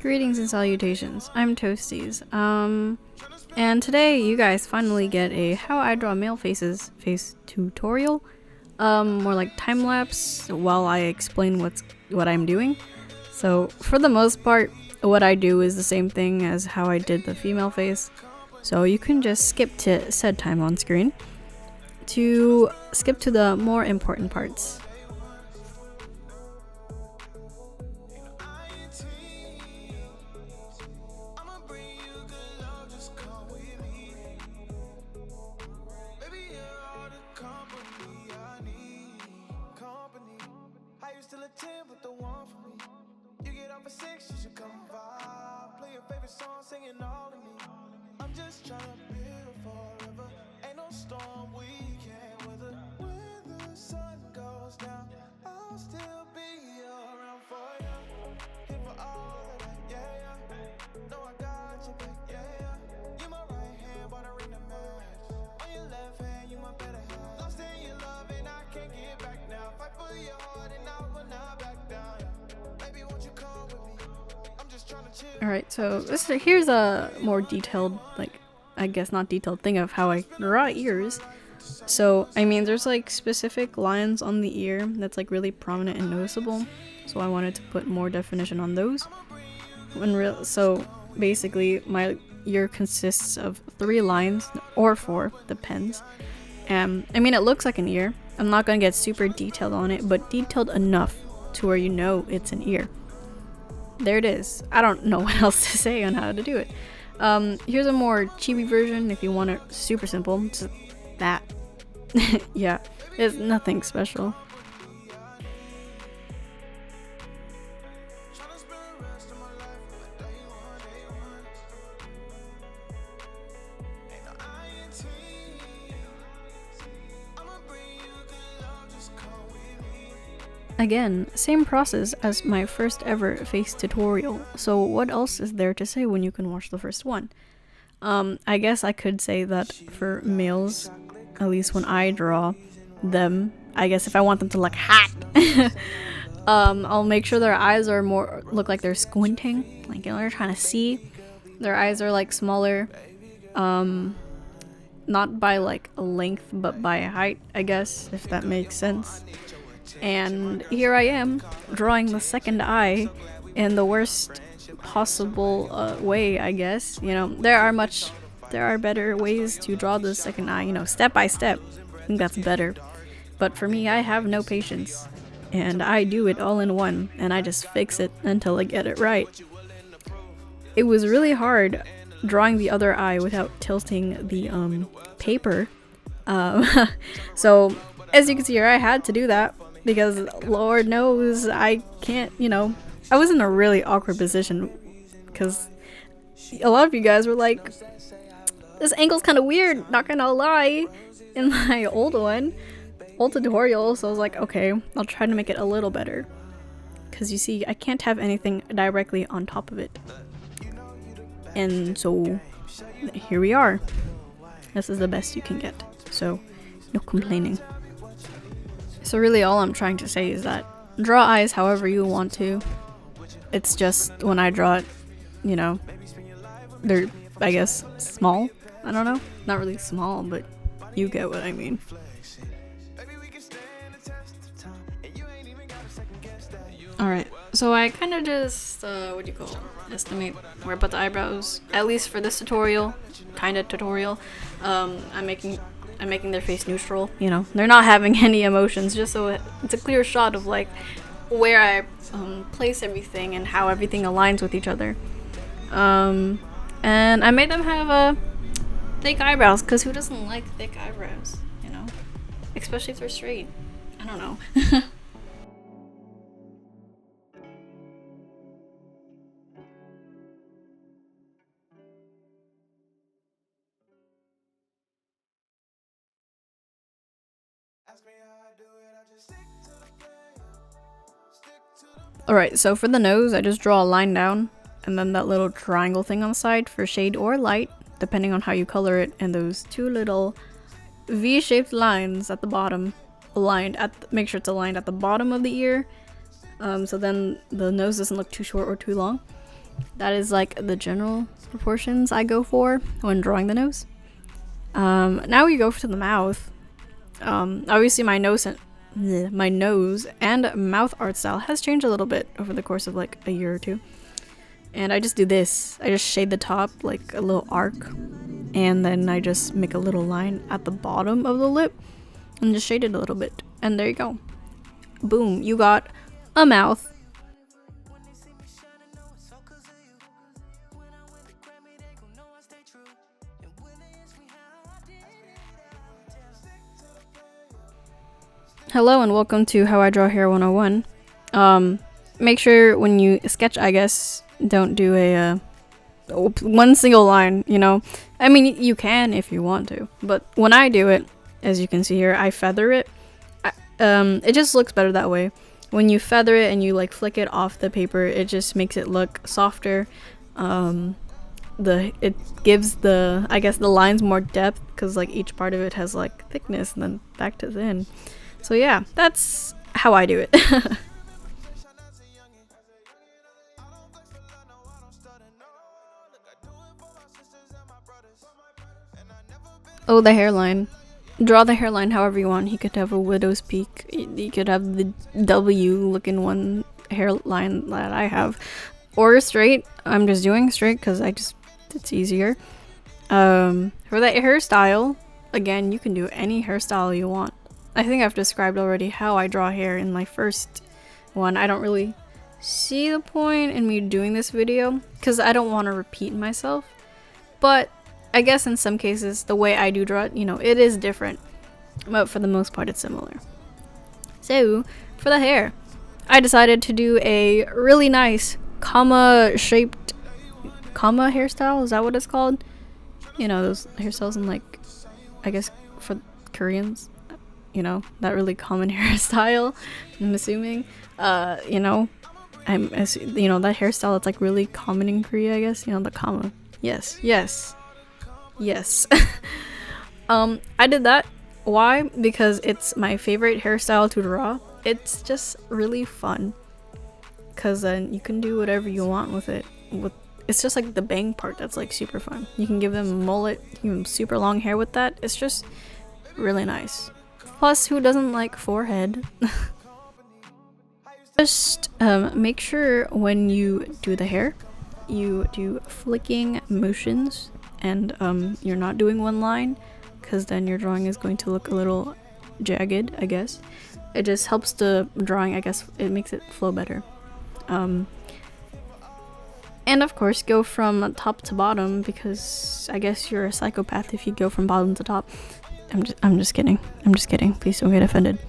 Greetings and salutations, I'm Toasties, and today you guys finally get a how I draw male faces face tutorial, more like time-lapse while I explain what I'm doing. So for the most part, what I do is the same thing as how I did the female face, so you can just skip to said time on screen to skip to the more important parts. With the one for me, you get off a 6, you should come vibe. Play your favorite song, singing all of me. I'm just trying to build forever. Ain't no storm we can't weather. When the sun goes down, I'll still be around for you. Here for all of that, yeah. No, I got you back, yeah. You my right hand, but I ring the match. On your left hand, you my better half. Lost in your love and I can't get back now. Fight for your heart and I will not back down. Baby, won't you come with me? I'm just trying to chill. Alright, so here's a more detailed, like, I guess not detailed thing of how I draw ears. So, I mean, there's like specific lines on the ear that's like really prominent and noticeable. So I wanted to put more definition on those. So basically, my ear consists of 3 lines, or 4, depends. I mean, it looks like an ear. I'm not gonna get super detailed on it, but detailed enough to where you know it's an ear. There it is. I don't know what else to say on how to do it. Here's a more chibi version if you want it super simple. Just that. Yeah, it's nothing special. Again, same process as my first ever face tutorial, so what else is there to say when you can watch the first one? I guess I could say that for males, at least when I draw them, I guess if I want them to look hot, I'll make sure their eyes are look like they're squinting, like, you know, they're trying to see. Their eyes are like smaller, not by like length, but by height, I guess, if that makes sense. And here I am, drawing the second eye in the worst possible way, I guess. You know, there are better ways to draw the second eye, you know, step by step. I think that's better. But for me, I have no patience. And I do it all in one, and I just fix it until I get it right. It was really hard drawing the other eye without tilting the paper. So, as you can see here, I had to do that. Because Lord knows I can't, you know, I was in a really awkward position because a lot of you guys were like, this angle's kind of weird, not gonna lie, in my old tutorial. So I was like, okay, I'll try to make it a little better. Because you see, I can't have anything directly on top of it. And so here we are. This is the best you can get. So no complaining. So really all I'm trying to say is that draw eyes however you want to. It's just when I draw it, you know, they're, I guess, small. I don't know. Not really small, but you get what I mean. Alright, so I kind of just, estimate where I put the eyebrows, at least for this tutorial, tutorial. I'm making their face neutral, you know, they're not having any emotions, just so it's a clear shot of like where I place everything and how everything aligns with each other. And I made them have thick eyebrows, because who doesn't like thick eyebrows, you know, especially if they're straight. I don't know. Alright, so for the nose, I just draw a line down, and then that little triangle thing on the side for shade or light, depending on how you color it, and those 2 little V-shaped lines at the bottom, make sure it's aligned at the bottom of the ear, so then the nose doesn't look too short or too long. That is like the general proportions I go for when drawing the nose. Now we go to the mouth. Obviously my nose and mouth art style has changed a little bit over the course of like a year or two. And I just do this. I just shade the top like a little arc, and then I just make a little line at the bottom of the lip and just shade it a little bit. And there you go. Boom, you got a mouth. Hello and welcome to How I Draw Hair 101. Make sure when you sketch, I guess, don't do a one single line, you know. I mean, you can if you want to, but when I do it, as you can see here, I feather it. It just looks better that way. When you feather it and you like flick it off the paper, it just makes it look softer. It gives I guess the lines more depth, because like each part of it has like thickness and then back to thin. So yeah, that's how I do it. Oh, the hairline. Draw the hairline however you want. He could have a widow's peak. You could have the W looking one hairline that I have. Or straight. I'm just doing straight because it's easier. For that hairstyle, again, you can do any hairstyle you want. I think I've described already how I draw hair in my first one. I don't really see the point in me doing this video because I don't want to repeat myself. But I guess in some cases, the way I do draw it, you know, it is different. But for the most part, it's similar. So, for the hair, I decided to do a really nice comma-shaped comma hairstyle. Is that what it's called? You know, those hairstyles in, like, I guess for Koreans. You know, that really common hairstyle, I'm assuming. You know, that hairstyle that's, like, really common in Korea, I guess. You know, the comma. Yes. I did that. Why? Because it's my favorite hairstyle to draw. It's just really fun, because then you can do whatever you want with it. It's just like the bang part that's like super fun. You can give them a mullet, give them super long hair with that. It's just really nice. Plus, who doesn't like forehead? Just make sure when you do the hair, you do flicking motions, and you're not doing one line, because then your drawing is going to look a little jagged, I guess. It just helps the drawing, I guess. It makes it flow better. And of course, go from top to bottom, because I guess you're a psychopath if you go from bottom to top. I'm just kidding. Please don't get offended.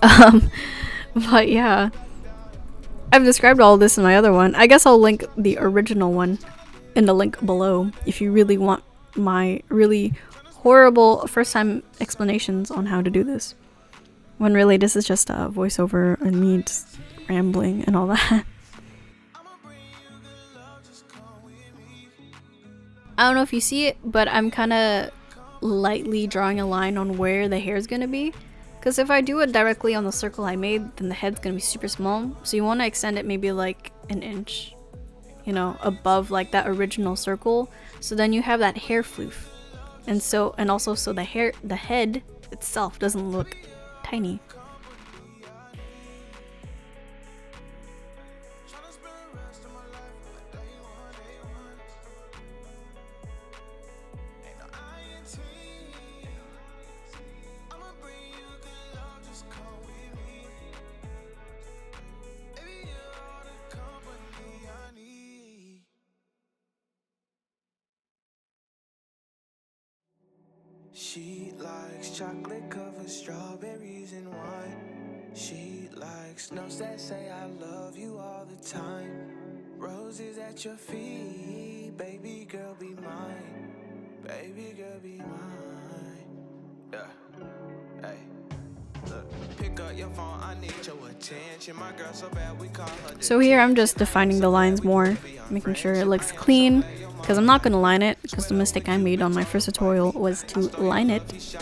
But yeah, I've described all this in my other one. I guess I'll link the original one in the link below if you really want my really horrible first time explanations on how to do this. When really this is just a voiceover and me just rambling and all that. I don't know if you see it, but I'm kind of lightly drawing a line on where the hair is going to be. Because if I do it directly on the circle I made, then the head's going to be super small. So you want to extend it maybe like an inch, you know, above like that original circle. So then you have that hair floof. And also so the head itself doesn't look tiny. She likes chocolate covered strawberries and wine. She likes notes that say I love you all the time. Roses at your feet, baby girl be mine. Baby girl be mine. Yeah, hey. Look, pick up your phone, I need your attention. My girl so bad we call her. So here I'm just defining the lines more, making sure it looks clean, because I'm not going to line it, because the mistake I made on my first tutorial was to line it.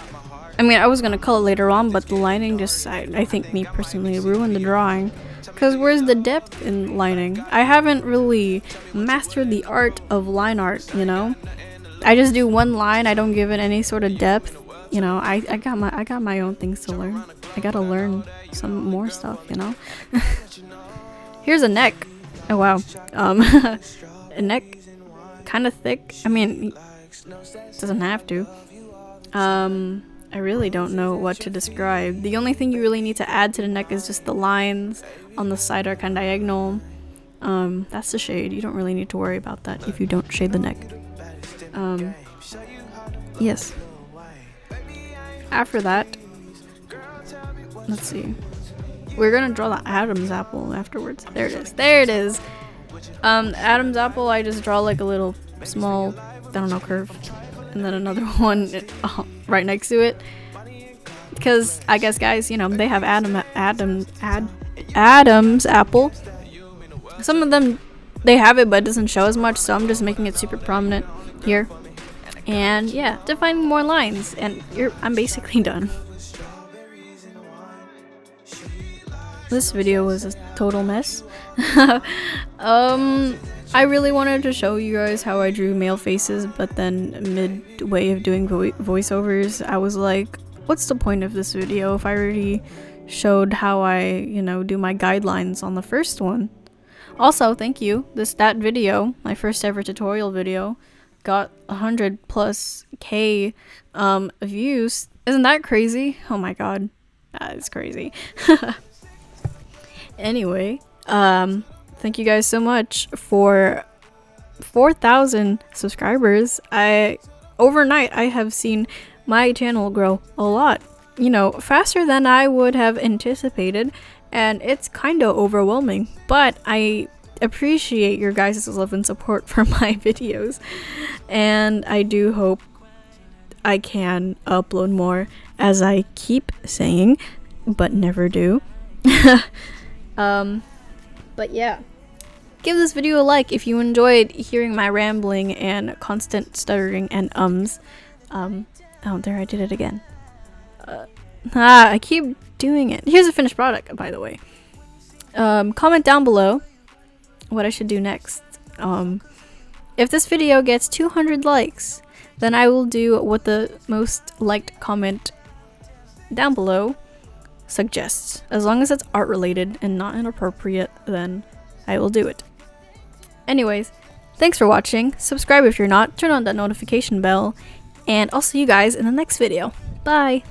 I mean, I was going to color later on, but the lining just, I think me personally, ruined the drawing. Because where's the depth in lining? I haven't really mastered the art of line art, you know? I just do one line, I don't give it any sort of depth. You know, I got my own things to learn. I gotta learn some more stuff, you know? Here's a neck. Oh wow. A neck kind of thick. I mean, it doesn't have to. I really don't know what to describe. The only thing you really need to add to the neck is just the lines on the side are kind of diagonal. That's the shade. You don't really need to worry about that if you don't shade the neck. Yes. After that, let's see. We're gonna draw the Adam's apple afterwards. There it is. There it is. Adam's apple, I just draw like a little small, I don't know, curve. And then another one right next to it. Because I guess, guys, you know, they have Adam's apple. Some of them, they have it, but it doesn't show as much. So I'm just making it super prominent here. And yeah, defining more lines. And I'm basically done. This video was a total mess. I really wanted to show you guys how I drew male faces, but then midway of doing voiceovers, I was like, what's the point of this video if I already showed how I, you know, do my guidelines on the first one? Also, thank you. That video, my first ever tutorial video, got 100+ views. Isn't that crazy? Oh my god. That is crazy. Anyway, thank you guys so much for 4,000 subscribers. Overnight I have seen my channel grow a lot, you know, faster than I would have anticipated, and it's kind of overwhelming, but I appreciate your guys' love and support for my videos, and I do hope I can upload more, as I keep saying but never do. But yeah, give this video a like if you enjoyed hearing my rambling and constant stuttering and ums. Oh, there, I did it again. I keep doing it. Here's a finished product, by the way. Comment down below what I should do next. If this video gets 200 likes, then I will do what the most liked comment down below suggests. As long as it's art related and not inappropriate, then I will do it. Anyways, thanks for watching. Subscribe if you're not, turn on that notification bell, and I'll see you guys in the next video. Bye!